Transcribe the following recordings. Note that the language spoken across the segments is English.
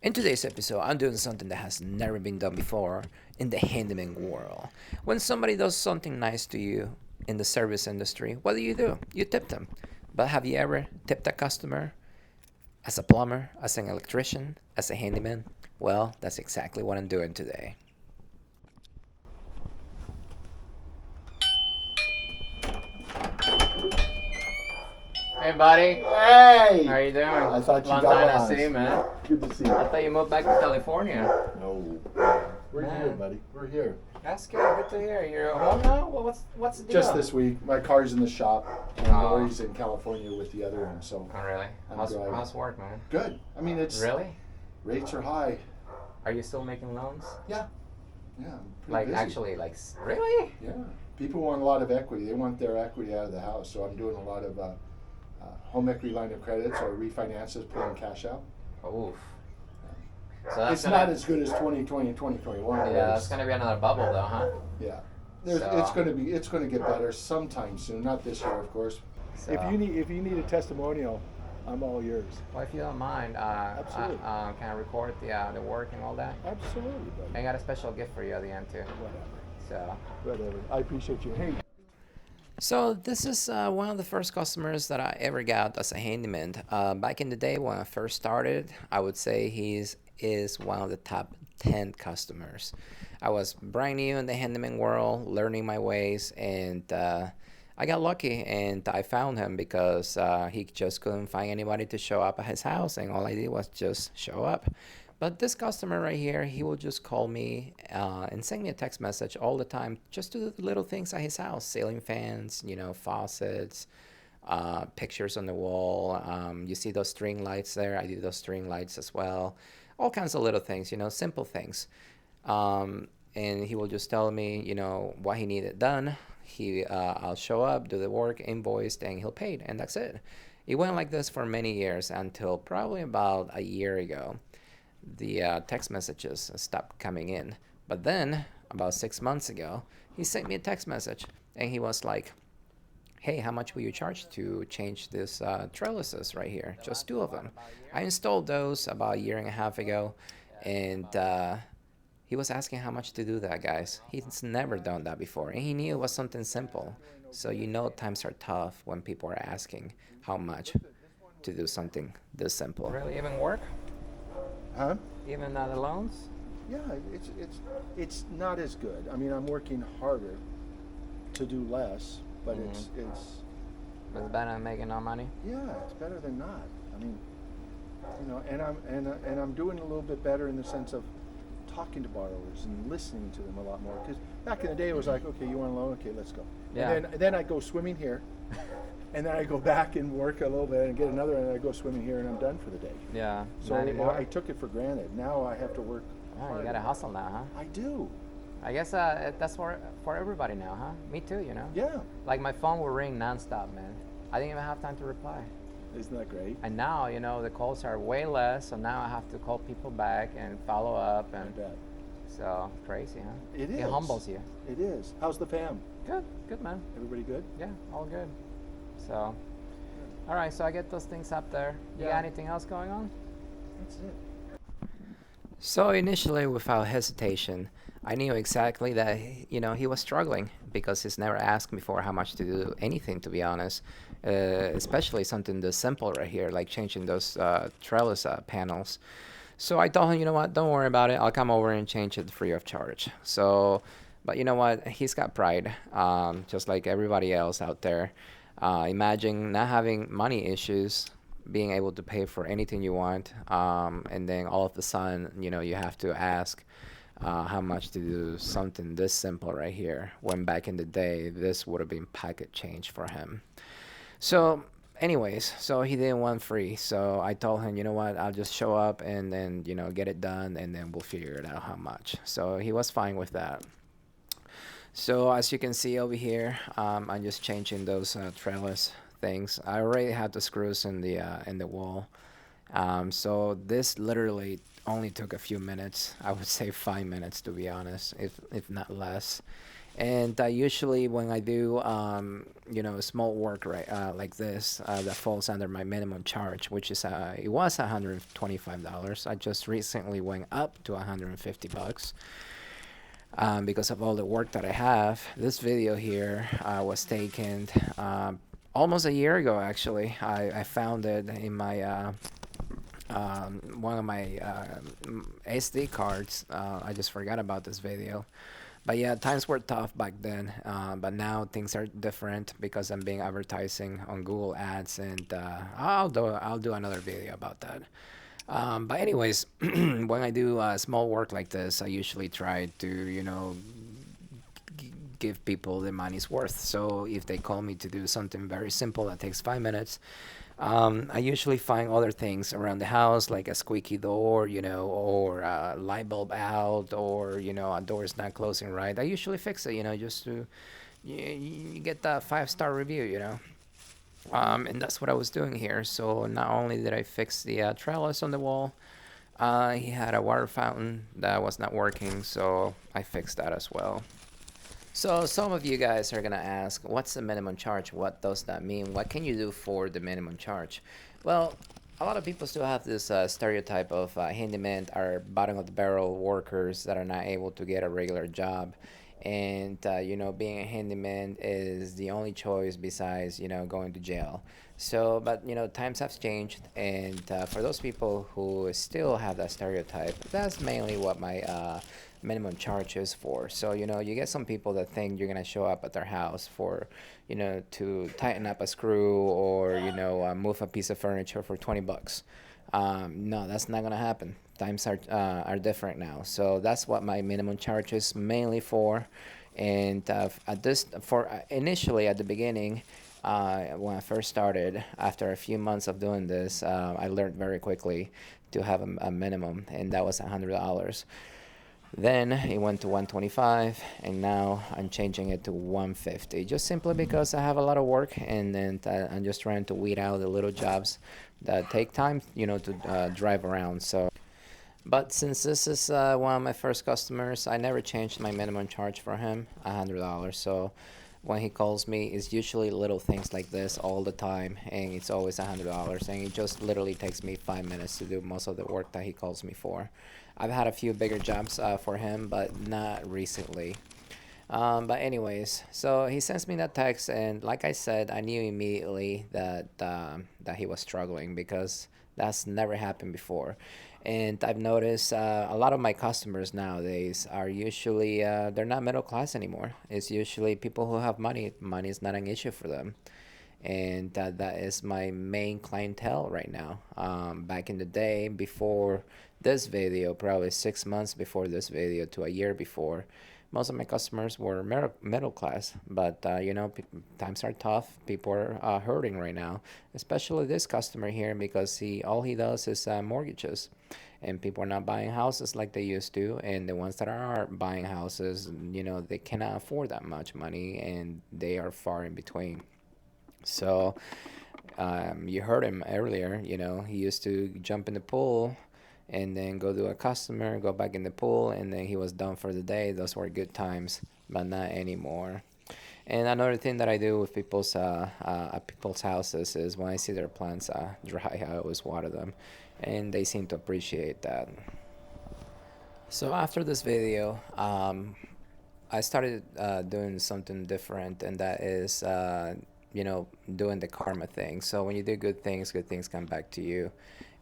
In today's episode, I'm doing something that has never been done before in the handyman world. When somebody does something nice to you in the service industry, what do? You tip them. But have you ever tipped a customer as a plumber, as an electrician, as a handyman? Well, that's exactly what I'm doing today. Hey, buddy. How Hey! are you doing? I thought you Long got time no lost. see, man. Good to see I you. thought you moved back to California. No. We're Man. here, buddy. We're here. That's good. Good to hear. You're at home now? Well, what's the deal? Just this week. My car's in the shop, and Oh. Lori's in California with the other one, so Oh, really? I'm How's driving. work, man? good. I mean, it's Really? rates are high. Are you still making loans? Yeah. Yeah. I'm pretty Like busy. actually, really? Yeah. People want a lot of equity. They want their equity out of the house, so I'm doing a lot of home equity line of credits or refinances, pulling cash out. Oof. So that's It's gonna, not as good as 2020 and 2021. yeah, but that's it's- gonna be another bubble, though, huh? Yeah. So- It's gonna get better sometime soon. Not this year, of course. So, If you need a testimonial, I'm all yours. well, if you don't mind, Absolutely. can I record the work and all that? Absolutely, I buddy. got a special gift for you at the end too. So. Whatever. I appreciate you. Hey. So this is one of the first customers that I ever got as a handyman. Back in the day when I first started, I would say he's is one of the top 10 customers. I was brand new in the handyman world, learning my ways, and I got lucky and I found him because he just couldn't find anybody to show up at his house, and all I did was just show up. But this customer right here, he will just call me and send me a text message all the time just to do the little things at his house, ceiling fans, faucets, pictures on the wall. You see those string lights there? I do those string lights as well. All kinds of little things, simple things. And he will just tell me, what he needed done. I'll show up, do the work, invoiced, and he'll pay it, and that's it. It went like this for many years until probably about a year ago. The text messages stopped coming in. But then, about 6 months ago, he sent me a text message, and he was like, hey, how much will you charge to change this trellises right here? Just two of them. I installed those about a year and a half ago, and he was asking how much to do that, guys. He's never done that before, and he knew it was something simple. So times are tough when people are asking how much to do something this simple. Really even work? Huh? Even the loans? Yeah, it's not as good. I mean, I'm working harder to do less, but it's It's better than making no money? yeah, it's better than not. I mean, and I'm doing a little bit better in the sense of talking to borrowers and listening to them a lot more. Because back in the day, it was like, okay, you want a loan? Okay, let's go. Yeah. And then I go swimming here, and then I go back and work a little bit and get another, and I go swimming here, and I'm done for the day. Yeah. So Not anymore? I took it for granted. Now I have to work. Oh, you harder. gotta hustle now, huh? I do. I guess that's for everybody now, huh? Me too, Yeah. Like my phone will ring nonstop, man. I didn't even have time to reply. Isn't that great? And now, the calls are way less, so now I have to call people back and follow up, I and bet. so crazy, huh? It is. It humbles you. It is. How's the fam? Good, man. Everybody good? Yeah, all good. So, all right, so I get those things up there. You Yeah. got anything else going on? That's it. So initially, without hesitation, I knew exactly that he was struggling because he's never asked me for how much to do anything, to be honest. Especially something this simple right here, like changing those trellis panels. So I told him, you know what, don't worry about it. I'll come over and change it free of charge. So, but you know what? He's got pride, just like everybody else out there. Imagine not having money issues, being able to pay for anything you want, and then all of a sudden, you have to ask how much to do something this simple right here. When back in the day, this would have been pocket change for him. So, anyways, so he didn't want free. So I told him, you know what, I'll just show up and then, get it done, and then we'll figure it out how much. So he was fine with that. So as you can see over here, I'm just changing those trellis things. I already had the screws in the wall. So this literally only took a few minutes. I would say 5 minutes, to be honest, if not less. And usually when I do, small work like this, that falls under my minimum charge, which is it was $125. I just recently went up to $150 because of all the work that I have. This video here was taken almost a year ago. Actually, I found it in my one of my SD cards. I just forgot about this video. But yeah, times were tough back then. But now things are different because I'm being advertising on Google Ads, and I'll do another video about that. But anyways, when I do small work like this, I usually try to give people the money's worth. So if they call me to do something very simple that takes 5 minutes, I usually find other things around the house, like a squeaky door, or a light bulb out, or a door is not closing right. I usually fix it, just to you get that 5-star review. And that's what I was doing here. So not only did I fix the trellis on the wall, he had a water fountain that was not working, so I fixed that as well. So some of you guys are gonna ask, what's the minimum charge? What does that mean? What can you do for the minimum charge? Well, a lot of people still have this stereotype of handymen are bottom of the barrel workers that are not able to get a regular job. And being a handyman is the only choice besides going to jail. So, but times have changed, and for those people who still have that stereotype, that's mainly what my minimum charge is for. So, you get some people that think you're gonna show up at their house for, to tighten up a screw, or move a piece of furniture for 20 bucks. No, that's not gonna happen. Times are different now. So that's what my minimum charge is mainly for. And initially at the beginning, when I first started, after a few months of doing this, I learned very quickly to have a minimum, and that was $100. Then it went to 125, and now I'm changing it to 150, just simply because I have a lot of work, and then I'm just trying to weed out the little jobs that take time, to drive around. So, but since this is one of my first customers, I never changed my minimum charge for him, $100. So when he calls me, it's usually little things like this all the time, and it's always $100, and it just literally takes me 5 minutes to do most of the work that he calls me for. I've had a few bigger jobs for him, but not recently. But anyways, so he sends me that text, and like I said, I knew immediately that he was struggling, because that's never happened before. And I've noticed a lot of my customers nowadays are usually they're not middle class anymore. It's usually people who have money. Money is not an issue for them, and that is my main clientele right now. Back in the day, before this video, probably 6 months before this video to a year before, most of my customers were middle class. But times are tough. People are hurting right now, especially this customer here, because all he does is mortgages, and people are not buying houses like they used to. And the ones that are buying houses, they cannot afford that much money, and they are far in between. So you heard him earlier. He used to jump in the pool and then go to a customer, go back in the pool, and then he was done for the day. Those were good times, but not anymore. And another thing that I do with people's houses is when I see their plants dry, I always water them, and they seem to appreciate that. So after this video, I started doing something different, and that is, doing the karma thing. So when you do good things come back to you.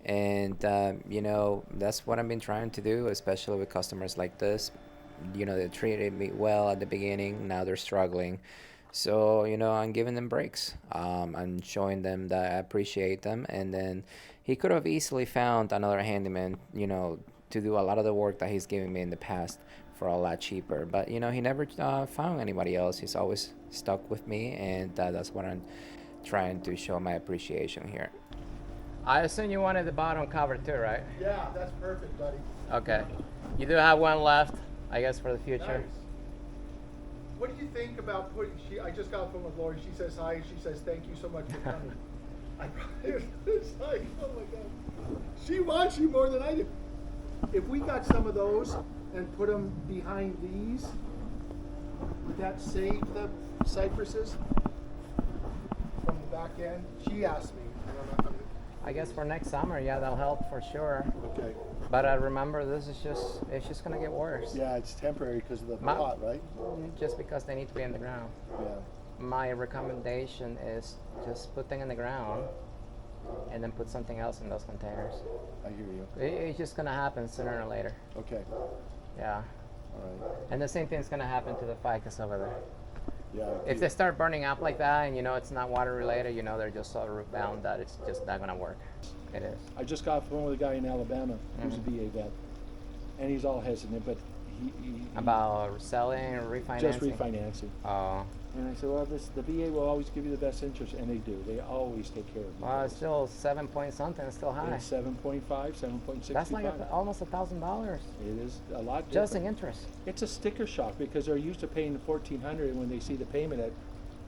And, that's what I've been trying to do, especially with customers like this. They treated me well at the beginning, now they're struggling. So, I'm giving them breaks. I'm showing them that I appreciate them. And then he could have easily found another handyman, to do a lot of the work that he's giving me in the past for a lot cheaper. But, he never found anybody else. He's always stuck with me. And that's what I'm trying to show my appreciation here. I assume you wanted the bottom cover too, right? Yeah, that's perfect, buddy. Okay. You do have one left, I guess, for the future. Nice. What do you think about putting? I just got off the phone with Lori. She says hi. She says thank you so much for coming. It's like, oh my god, she wants you more than I do. If we got some of those and put them behind these, would that save the cypresses from the back end? She asked me. I guess for next summer, yeah, that'll help for sure. Okay. But remember, it's just gonna get worse. Yeah, it's temporary because of the My- pot, right? Just because they need to be in the ground. Yeah. My recommendation is just put them in the ground and then put something else in those containers. I hear you. It's just gonna happen sooner or later. Okay. Yeah. All right. And the same thing's gonna happen to the ficus over there. Yeah. If they start burning up like that and you know it's not water related, you know they're just so root bound that it's just not gonna work. It is. I just got off the phone with a guy in Alabama who's a VA vet, and he's all hesitant, but he About selling or refinancing? just refinancing. Oh. And I said, well, the VA will always give you the best interest, and they do. They always take care of you. Well, it's still 7 point something. It's still high. It's 7.5, 7.65. That's like almost $1,000 It is a lot just in different. interest. It's a sticker shock because they're used to paying $1,400, and when they see the payment at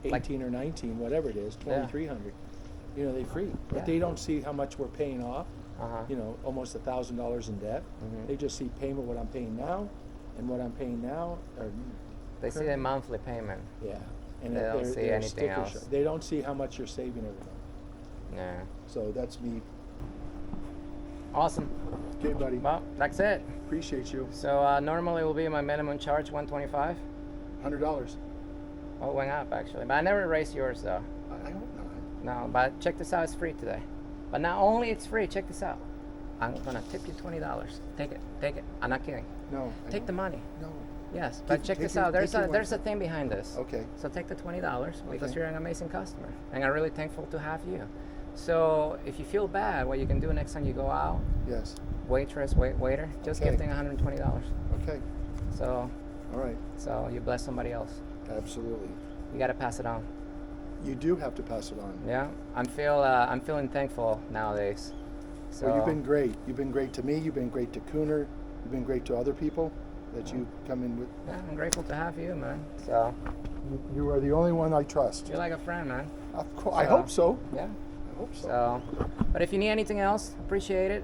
18 or 19, whatever it is, 2,300, you know, they free. But Yeah. they don't see how much we're paying off. Uh-huh. You know, almost $1,000 in debt. Mhm. They just see payment what I'm paying now, and what I'm paying now. Or They see the monthly payment. yeah, and They don't they're- see they're anything sticker else. shock. They don't see how much you're saving every month. Yeah. So that's me. Awesome. Okay, buddy. Well, that's it. Appreciate you. So normally will be my minimum charge $125. $100. Oh, it went up actually, but I never raised yours though. I hope not. No, but check this out. It's free today. But not only it's free. Check this out. I'm gonna tip you $20. Take it. Take it. I'm not kidding. No. I Take the don't. money. No. Yes, but check take this your- out. There's take your there's a word. thing behind this. Okay. So take the $20 because Okay. you're an amazing customer, and I'm really thankful to have you. So if you feel bad, what you can do next time you go out, Yes. waitress, waiter, just Okay. give them $120. Okay. So All right. you bless somebody else. Absolutely. You got to pass it on. You do have to pass it on. Yeah, I'm feeling thankful nowadays. So Well, you've been great. You've been great to me. You've been great to Cooner. You've been great to other people that you come in with. yeah, I'm grateful to have you, man. So You are the only one I trust. you're like a friend, man. Of course. I hope so. Yeah. I hope so. So, but if you need anything else, appreciate it.